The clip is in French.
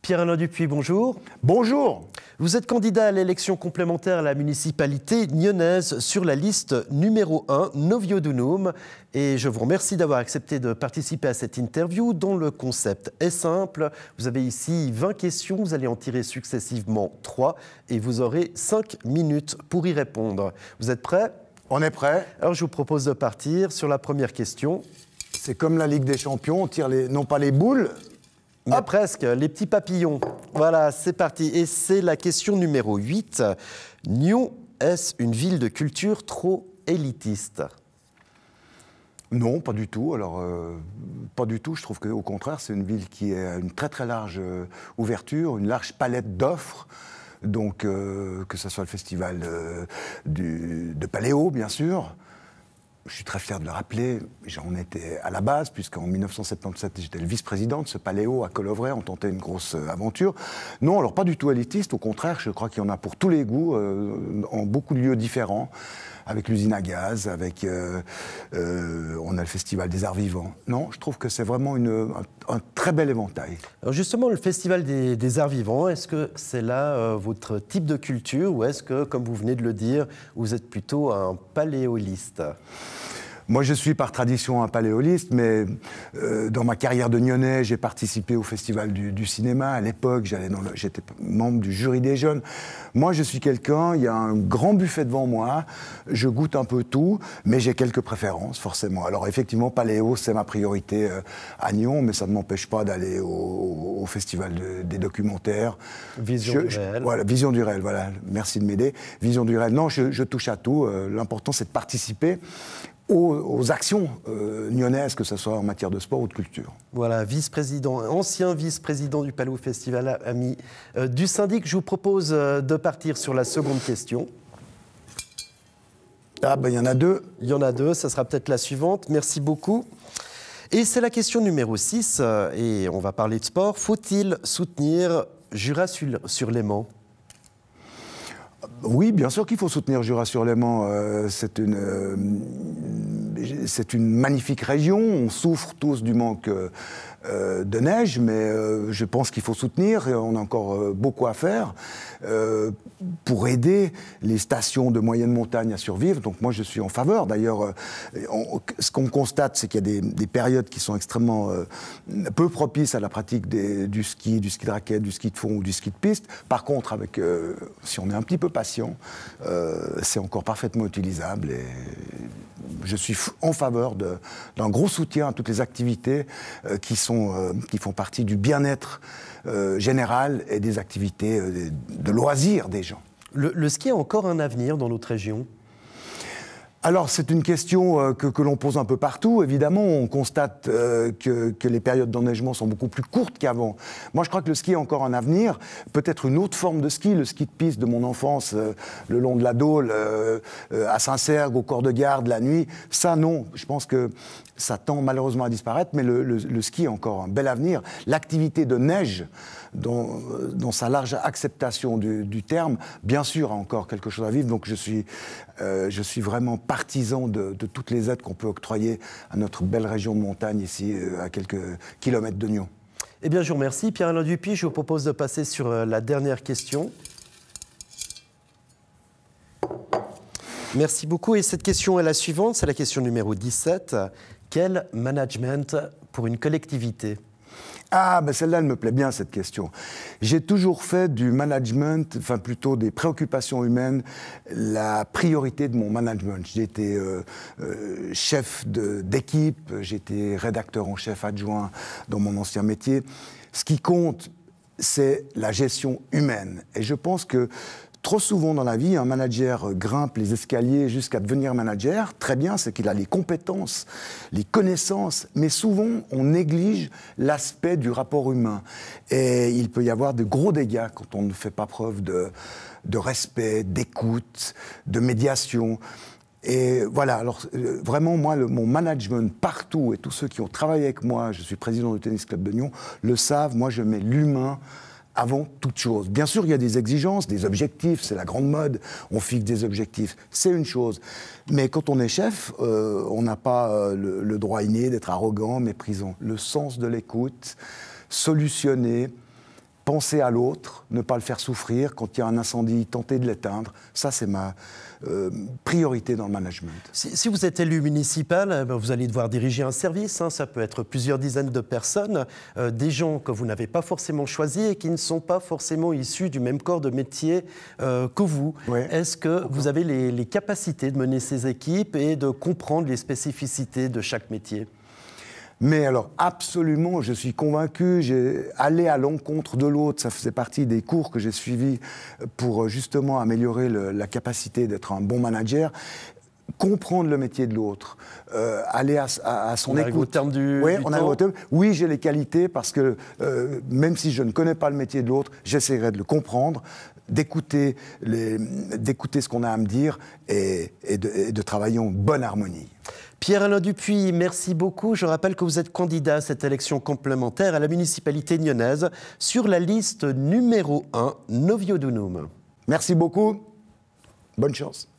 Pierre-Alain Dupuis, bonjour. Bonjour. Vous êtes candidat à l'élection complémentaire à la municipalité nyonnaise sur la liste numéro 1, Novio Dunum. Et je vous remercie d'avoir accepté de participer à cette interview dont le concept est simple. Vous avez ici 20 questions, vous allez en tirer successivement 3 et vous aurez 5 minutes pour y répondre. Vous êtes prêts? On est prêt. Alors je vous propose de partir sur la première question. C'est comme la Ligue des Champions, on tire non pas les boules, mais presque, les petits papillons. Voilà, c'est parti. Et c'est la question numéro 8. Nyon, est-ce une ville de culture trop élitiste? Non, pas du tout. Alors, pas du tout. Je trouve qu'au contraire, c'est une ville qui a une très très large ouverture, une large palette d'offres. Donc, que ce soit le festival de Paléo, bien sûr. Je suis très fier de le rappeler, j'en étais à la base, puisqu'en 1977, j'étais le vice-président de ce Paléo à Colovray, on tentait une grosse aventure. Non, alors pas du tout élitiste, au contraire, je crois qu'il y en a pour tous les goûts, en beaucoup de lieux différents, avec l'usine à gaz, avec, on a le festival des arts vivants. Non, je trouve que c'est vraiment un très bel éventail. Alors justement, le festival des arts vivants, est-ce que c'est là votre type de culture, ou est-ce que, comme vous venez de le dire, vous êtes plutôt un paléoliste ? Moi, je suis par tradition un paléoliste, mais dans ma carrière de Nyonnais, j'ai participé au Festival du cinéma. À l'époque, j'étais membre du jury des jeunes. Moi, je suis quelqu'un, il y a un grand buffet devant moi, je goûte un peu tout, mais j'ai quelques préférences, forcément. Alors, effectivement, Paléo, c'est ma priorité à Nyon, mais ça ne m'empêche pas d'aller au Festival des documentaires. Vision du réel. Voilà, Vision du réel, voilà. Merci de m'aider. Vision du réel. Non, je touche à tout. L'important, c'est de participer aux actions nyonnaises, que ce soit en matière de sport ou de culture. Voilà, vice-président, ancien vice-président du Paléo Festival, ami du syndic. Je vous propose de partir sur la seconde question. Ah ben il y en a deux. Il y en a deux, ça sera peut-être la suivante. Merci beaucoup. Et c'est la question numéro 6, et on va parler de sport. Faut-il soutenir Jura-sur-Léman ? Oui, bien sûr qu'il faut soutenir Jura-sur-Léman. C'est une magnifique région. On souffre tous du manque de neige, mais je pense qu'il faut soutenir, et on a encore beaucoup à faire pour aider les stations de moyenne montagne à survivre. Donc moi, je suis en faveur. D'ailleurs, ce qu'on constate, c'est qu'il y a des périodes qui sont extrêmement peu propices à la pratique du ski de raquette, du ski de fond ou du ski de piste. Par contre, si on est un petit peu patient, c'est encore parfaitement utilisable, et je suis en faveur d'un gros soutien à toutes les activités qui font partie du bien-être général et des activités de loisirs des gens. Le ski a encore un avenir dans notre région ? Alors, c'est une question que l'on pose un peu partout. Évidemment, on constate que les périodes d'enneigement sont beaucoup plus courtes qu'avant. Moi, je crois que le ski a encore un avenir. Peut-être une autre forme de ski, le ski de piste de mon enfance, le long de la Dôle, à Saint-Sergue, au corps de garde, la nuit. Ça, non. Je pense que ça tend malheureusement à disparaître, mais le ski a encore un bel avenir. L'activité de neige, dans sa large acceptation du terme, bien sûr, a encore quelque chose à vivre. Donc, je suis vraiment partisan de toutes les aides qu'on peut octroyer à notre belle région de montagne ici, à quelques kilomètres de Nyon. Eh bien, je vous remercie. Pierre-Alain Dupuis, je vous propose de passer sur la dernière question. Merci beaucoup. Et cette question est la suivante, c'est la question numéro 17. Quel management pour une collectivité ? Ah, ben celle-là, elle me plaît bien, cette question. J'ai toujours fait du management, enfin plutôt des préoccupations humaines, la priorité de mon management. J'ai été chef d'équipe, j'ai été rédacteur en chef adjoint dans mon ancien métier. Ce qui compte, c'est la gestion humaine. Et je pense que trop souvent dans la vie, un manager grimpe les escaliers jusqu'à devenir manager. Très bien, c'est qu'il a les compétences, les connaissances, mais souvent on néglige l'aspect du rapport humain. Et il peut y avoir de gros dégâts quand on ne fait pas preuve de respect, d'écoute, de médiation. Et voilà, alors vraiment, moi, mon management partout, et tous ceux qui ont travaillé avec moi, je suis président du Tennis Club de Nyon, le savent, moi je mets l'humain avant toute chose. Bien sûr, il y a des exigences, des objectifs, c'est la grande mode, on fixe des objectifs, c'est une chose. Mais quand on est chef, on n'a pas le droit inné d'être arrogant, méprisant. Le sens de l'écoute, solutionner, penser à l'autre, ne pas le faire souffrir. Quand il y a un incendie, tenter de l'éteindre. Ça, c'est ma priorité dans le management. Si vous êtes élu municipal, vous allez devoir diriger un service. Ça peut être plusieurs dizaines de personnes, des gens que vous n'avez pas forcément choisis et qui ne sont pas forcément issus du même corps de métier que vous. Ouais. Est-ce que vous avez les capacités de mener ces équipes et de comprendre les spécificités de chaque métier ? Mais alors, absolument, je suis convaincu, j'ai allé à l'encontre de l'autre, ça faisait partie des cours que j'ai suivis pour justement améliorer la capacité d'être un bon manager. Comprendre le métier de l'autre, aller à son écoute. Au terme du on arrive au terme. Oui, j'ai les qualités parce que même si je ne connais pas le métier de l'autre, j'essaierai de le comprendre, d'écouter ce qu'on a à me dire et de travailler en bonne harmonie. Pierre-Alain Dupuis, merci beaucoup. Je rappelle que vous êtes candidat à cette élection complémentaire à la municipalité nyonnaise sur la liste numéro 1, Novio Dunum. Merci beaucoup. Bonne chance.